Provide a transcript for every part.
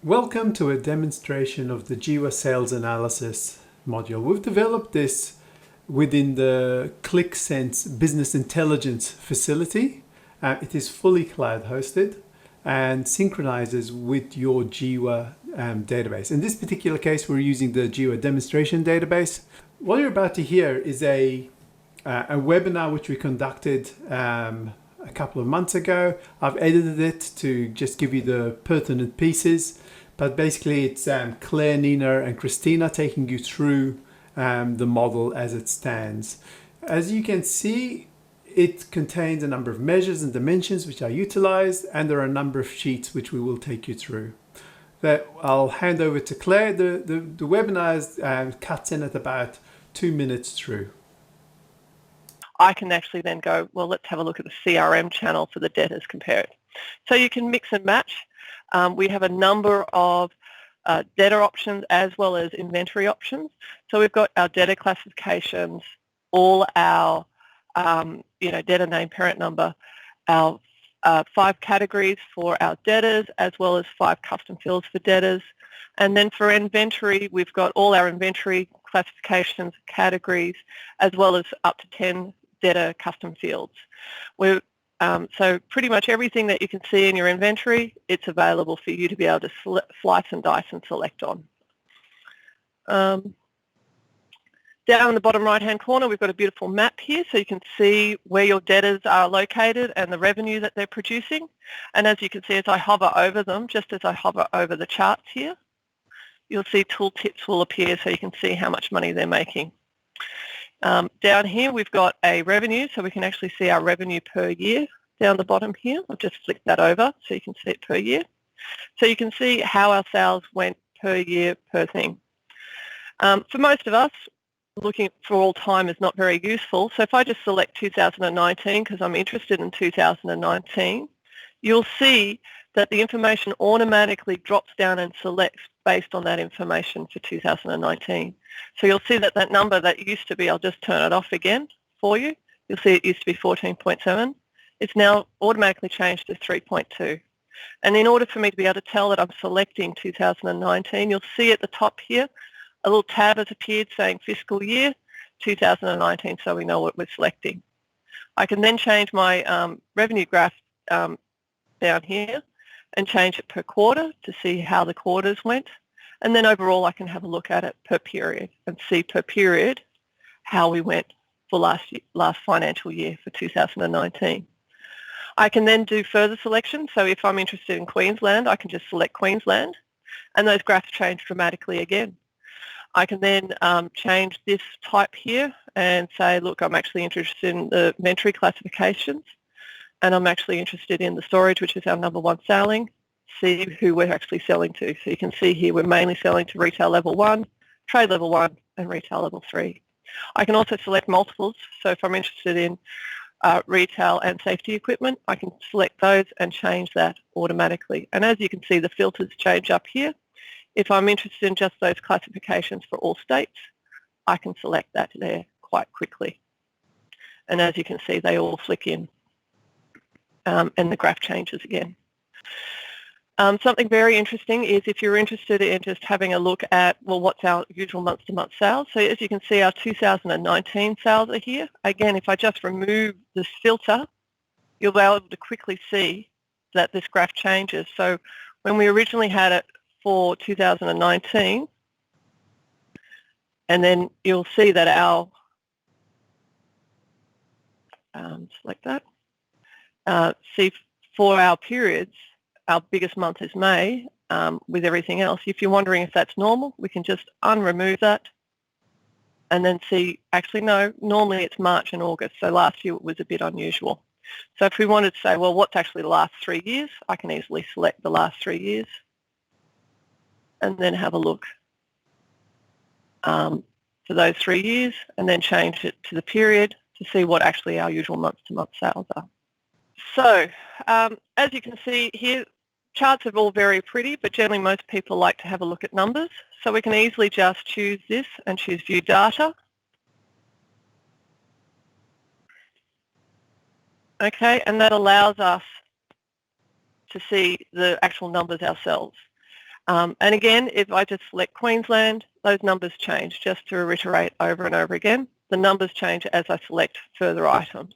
Welcome to a demonstration of the Jiwa sales analysis module. We've developed this within the QlikSense business intelligence facility. It is fully cloud hosted and synchronizes with your Jiwa database. In this particular case, we're using the Jiwa demonstration database. What you're about to hear is a webinar which we conducted a couple of months ago. I've edited it to just give you the pertinent pieces, but basically it's Claire, Nina and Christina taking you through the model as it stands. As you can see, it contains a number of measures and dimensions which are utilized, and there are a number of sheets which we will take you through. I'll hand over to Claire. The webinar cuts in at about 2 minutes through. I can actually then go, well, let's have a look at the CRM channel for the debtors compared. So you can mix and match. We have a number of debtor options as well as inventory options. So we've got our debtor classifications, all our debtor name, parent number, our 5 categories for our debtors, as well as 5 custom fields for debtors. And then for inventory, we've got all our inventory classifications, categories, as well as up to 10 debtor custom fields. So pretty much everything that you can see in your inventory, it's available for you to be able to slice and dice and select on. Down in the bottom right-hand corner, we've got a beautiful map here, so you can see where your debtors are located and the revenue that they're producing. And as you can see, as I hover over them, just as I hover over the charts here, you'll see tooltips will appear so you can see how much money they're making. Down here, we've got a revenue, so we can actually see our revenue per year down the bottom here. I'll just flick that over so you can see it per year. So you can see how our sales went per year per thing. For most of us, looking for all time is not very useful. So if I just select 2019 because I'm interested in 2019, you'll see that the information automatically drops down and selects based on that information for 2019. So you'll see that that number that used to be, I'll just turn it off again for you. You'll see it used to be 14.7. It's now automatically changed to 3.2. And in order for me to be able to tell that I'm selecting 2019, you'll see at the top here, a little tab has appeared saying fiscal year 2019, so we know what we're selecting. I can then change my revenue graph down here and change it per quarter to see how the quarters went. And then overall, I can have a look at it per period and see per period how we went for last financial year for 2019. I can then do further selection. So if I'm interested in Queensland, I can just select Queensland, and those graphs change dramatically again. I can then change this type here and say, look, I'm actually interested in the inventory classifications, and I'm actually interested in the storage, which is our number 1 selling, see who we're actually selling to. So you can see here we're mainly selling to retail level 1, trade level 1, and retail level 3. I can also select multiples. So if I'm interested in retail and safety equipment, I can select those and change that automatically. And as you can see, the filters change up here. If I'm interested in just those classifications for all states, I can select that there quite quickly. And as you can see, they all flick in and the graph changes again. Something very interesting is if you're interested in just having a look at, well, what's our usual month-to-month sales? So as you can see, our 2019 sales are here. Again, if I just remove this filter, you'll be able to quickly see that this graph changes. So when we originally had it for 2019, and then you'll see that our, select that, see for our periods, our biggest month is May with everything else. If you're wondering if that's normal, we can just unremove that and then see, actually no, normally it's March and August, so last year it was a bit unusual. So if we wanted to say, well, what's actually the last 3 years, I can easily select the last 3 years and then have a look for those 3 years and then change it to the period to see what actually our usual month-to-month sales are. So as you can see here, charts are all very pretty, but generally most people like to have a look at numbers. So we can easily just choose this and choose View Data. Okay, and that allows us to see the actual numbers ourselves. And again, if I just select Queensland, those numbers change, just to reiterate over and over again. The numbers change as I select further items.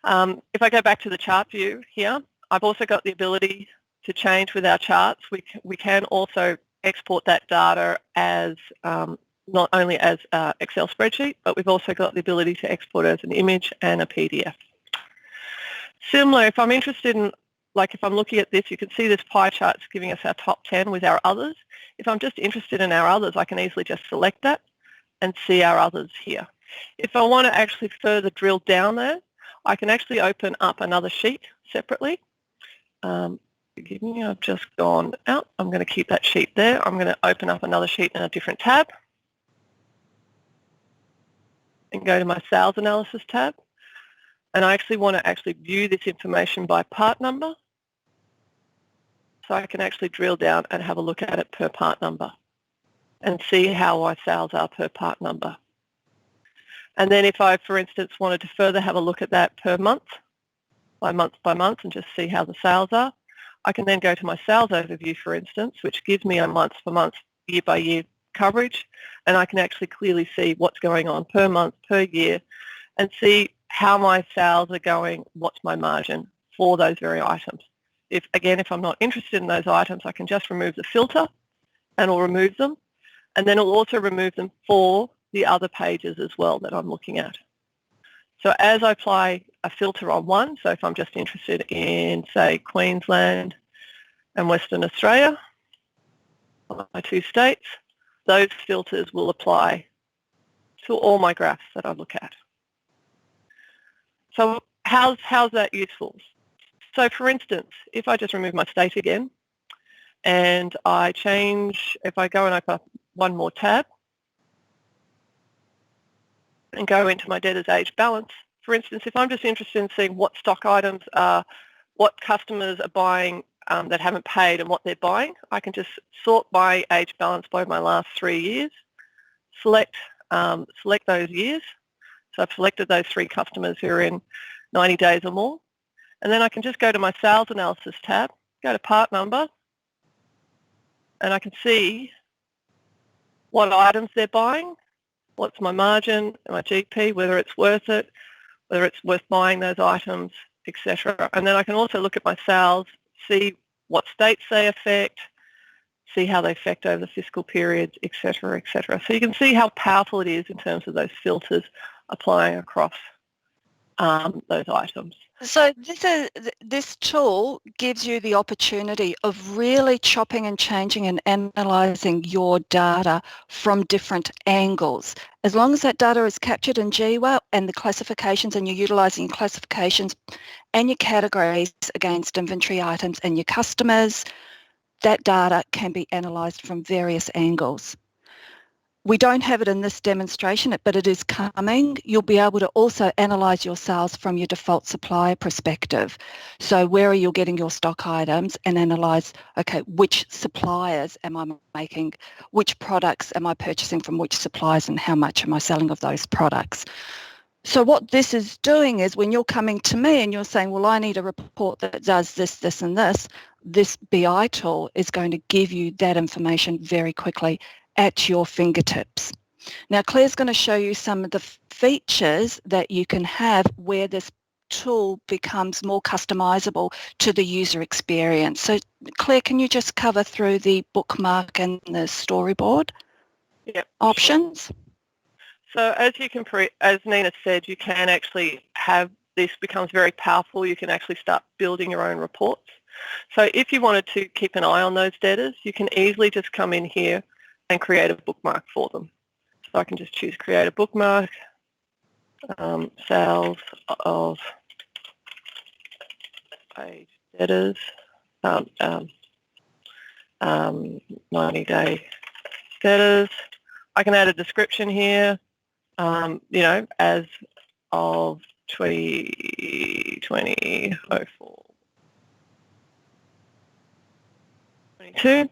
If I go back to the chart view here, I've also got the ability to change with our charts. We can also export that data as not only as an Excel spreadsheet, but we've also got the ability to export as an image and a PDF. Similar, if I'm interested in, like if I'm looking at this, you can see this pie chart's giving us our top 10 with our others. If I'm just interested in our others, I can easily just select that and see our others here. If I want to actually further drill down there, I can actually open up another sheet separately. Forgive me, I've just gone out. I'm going to keep that sheet there. I'm going to open up another sheet in a different tab and go to my sales analysis tab. And I actually want to view this information by part number. So I can actually drill down and have a look at it per part number and see how my sales are per part number. And then if I, for instance, wanted to further have a look at that per month by month, and just see how the sales are, I can then go to my sales overview, for instance, which gives me a month-by-month, year-by-year coverage, and I can actually clearly see what's going on per month, per year, and see how my sales are going, what's my margin for those very items. If I'm not interested in those items, I can just remove the filter and it'll remove them, and then it'll also remove them for the other pages as well that I'm looking at. So as I apply a filter on one, so if I'm just interested in, say, Queensland and Western Australia, my two states, those filters will apply to all my graphs that I look at. So how's that useful? So for instance, if I just remove my state again and I change, if I go and open up one more tab and go into my debtors age balance, for instance, if I'm just interested in seeing what stock items are, what customers are buying that haven't paid and what they're buying, I can just sort by age balance by my last 3 years, select those years. So I've selected those 3 customers who are in 90 days or more. And then I can just go to my sales analysis tab, go to part number, and I can see what items they're buying, what's my margin, my GP, whether it's worth it, whether it's worth buying those items, etc. And then I can also look at my sales, see what states they affect, see how they affect over the fiscal periods, etc., etc. So you can see how powerful it is in terms of those filters applying across those items. So this tool gives you the opportunity of really chopping and changing and analysing your data from different angles. As long as that data is captured in Jiwa and the classifications, and you're utilising classifications and your categories against inventory items and your customers, that data can be analysed from various angles. We don't have it in this demonstration, but it is coming. You'll be able to also analyse your sales from your default supplier perspective. So where are you getting your stock items, and analyse, okay, which suppliers am I making, which products am I purchasing from which suppliers, and how much am I selling of those products. So what this is doing is, when you're coming to me and you're saying, well, I need a report that does this, this and this BI tool is going to give you that information very quickly at your fingertips. Now, Claire's going to show you some of the features that you can have where this tool becomes more customizable to the user experience. So, Claire, can you just cover through the bookmark and the storyboard options? Sure. So as Nina said, you can actually have this becomes very powerful. You can actually start building your own reports. So if you wanted to keep an eye on those debtors, you can easily just come in here and create a bookmark for them. So I can just choose create a bookmark, sales of age debtors, 90-day debtors. I can add a description here, as of 2020 04 22.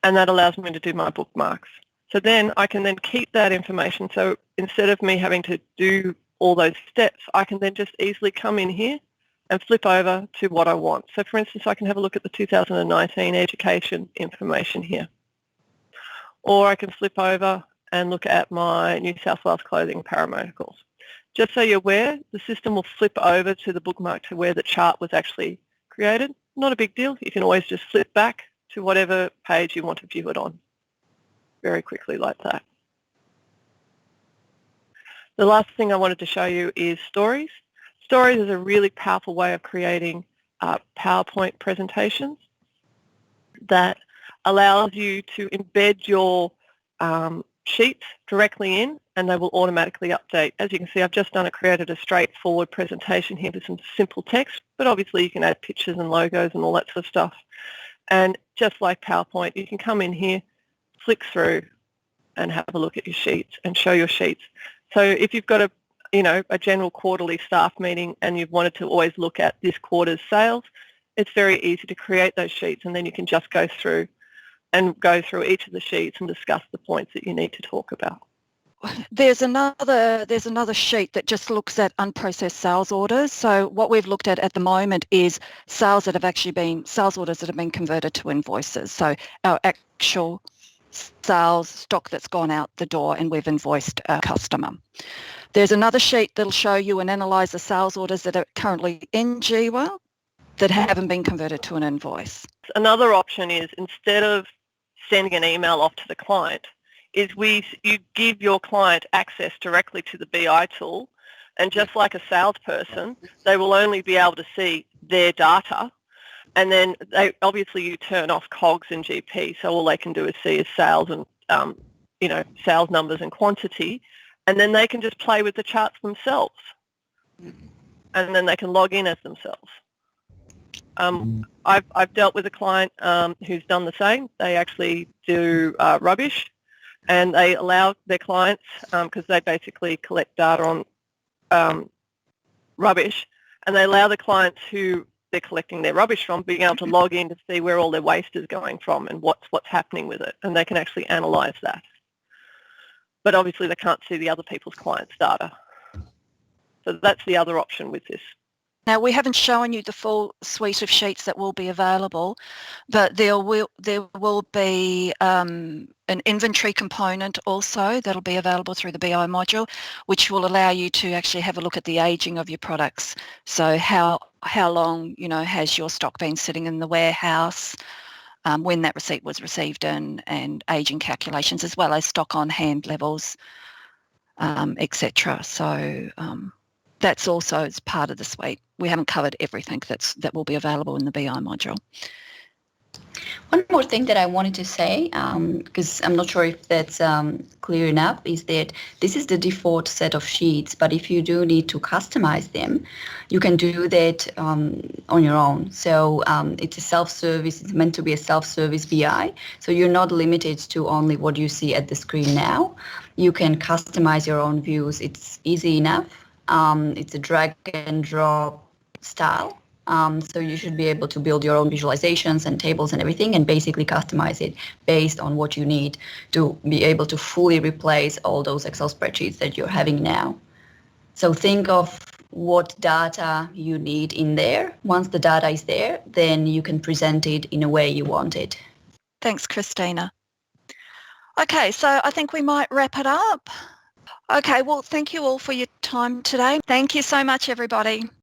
And that allows me to do my bookmarks. So then I can then keep that information. So instead of me having to do all those steps, I can then just easily come in here and flip over to what I want. So for instance, I can have a look at the 2019 education information here. Or I can flip over and look at my New South Wales clothing paramedicals. Just so you're aware, the system will flip over to the bookmark to where the chart was actually created. Not a big deal. You can always just flip back to whatever page you want to view it on very quickly like that. The last thing I wanted to show you is stories. Stories is a really powerful way of creating PowerPoint presentations that allows you to embed your sheets directly in, and they will automatically update. As you can see, I've just created a straightforward presentation here with some simple text, but obviously you can add pictures and logos and all that sort of stuff. And just like PowerPoint, you can come in here, flick through and have a look at your sheets and show your sheets. So if you've got a general quarterly staff meeting and you've wanted to always look at this quarter's sales, it's very easy to create those sheets, and then you can just go through each of the sheets and discuss the points that you need to talk about. There's another sheet that just looks at unprocessed sales orders. So what we've looked at the moment is sales orders that have been converted to invoices. So our actual sales stock that's gone out the door and we've invoiced a customer. There's another sheet that'll show you and analyse the sales orders that are currently in Jiwa that haven't been converted to an invoice. Another option is, instead of sending an email off to the client, is you give your client access directly to the BI tool, and just like a salesperson, they will only be able to see their data, and then obviously you turn off COGS and GP, so all they can do is see is sales and sales numbers and quantity, and then they can just play with the charts themselves, and then they can log in as themselves. I've dealt with a client who's done the same. They actually do rubbish, and they allow their clients, because they basically collect data on rubbish, and they allow the clients who they're collecting their rubbish from being able to log in to see where all their waste is going from and what's happening with it, and they can actually analyse that. But obviously they can't see the other people's clients' data. So that's the other option with this. Now, we haven't shown you the full suite of sheets that will be available, but there will be an inventory component also that'll be available through the BI module, which will allow you to actually have a look at the aging of your products. So how long has your stock been sitting in the warehouse, when that receipt was received, and aging calculations, as well as stock on hand levels, etc. So that's also as part of the suite. We haven't covered everything that will be available in the BI module. One more thing that I wanted to say, because I'm not sure if that's clear enough, is that this is the default set of sheets, but if you do need to customize them, you can do that on your own. So it's a self-service, it's meant to be a self-service BI, so you're not limited to only what you see at the screen now. You can customize your own views. It's easy enough. It's a drag and drop style. So you should be able to build your own visualizations and tables and everything, and basically customize it based on what you need to be able to fully replace all those Excel spreadsheets that you're having now. So think of what data you need in there. Once the data is there, then you can present it in a way you want it. Thanks, Christina. Okay, so I think we might wrap it up. Okay, well, thank you all for your time today. Thank you so much, everybody.